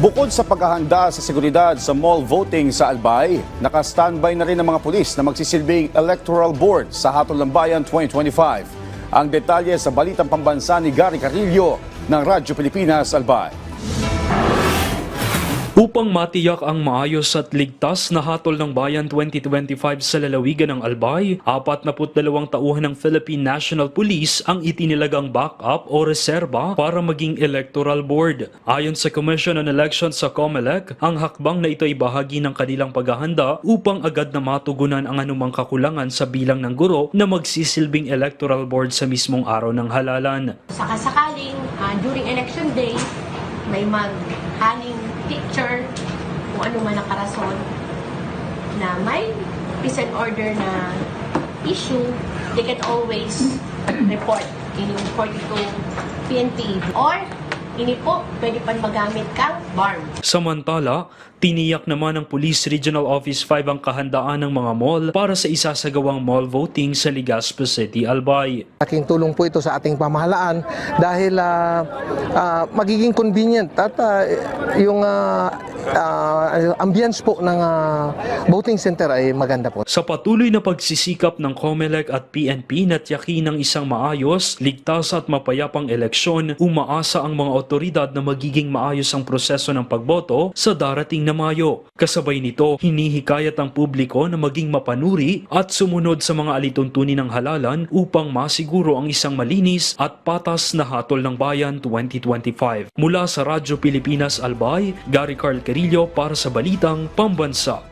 Bukod sa paghahanda sa seguridad sa mall voting sa Albay, naka-standby na rin ang mga pulis na magsisilbing electoral board sa Hatol ng Bayan 2025. Ang detalye sa balitang pambansa ni Gary Carillo ng Radyo Pilipinas Albay. Upang matiyak ang maayos at ligtas na Hatol ng Bayan 2025 sa lalawigan ng Albay, 42 tauhan ng Philippine National Police ang itinilagang backup o reserba para maging electoral board. Ayon sa Commission on Elections sa COMELEC, ang hakbang na ito ay bahagi ng kanilang paghahanda upang agad na matugunan ang anumang kakulangan sa bilang ng guro na magsisilbing electoral board sa mismong araw ng halalan. Sakasakaling during election day, may maghaling picture kung ano man ang karason na may peace and order na issue, they can always report in 42 PNP or ini po, pwede pan magamit kang BARM. Samantala, tiniyak naman ng Police Regional Office 5 ang kahandaan ng mga mall para sa isasagawang mall voting sa Legazpi City, Albay. Aking tulong po ito sa ating pamahalaan dahil magiging convenient at yung ambience po ng voting center ay maganda po. Sa patuloy na pagsisikap ng COMELEC at PNP na tiyakin ng isang maayos, ligtas at mapayapang eleksyon, umaasa ang mga otoridad na magiging maayos ang proseso ng pagboto sa darating na Mayo. Kasabay nito, hinihikayat ang publiko na maging mapanuri at sumunod sa mga alituntunin ng halalan upang masiguro ang isang malinis at patas na Hatol ng Bayan 2025. Mula sa Radyo Pilipinas Albay, Gary Carl Carillo para sa Balitang Pambansa.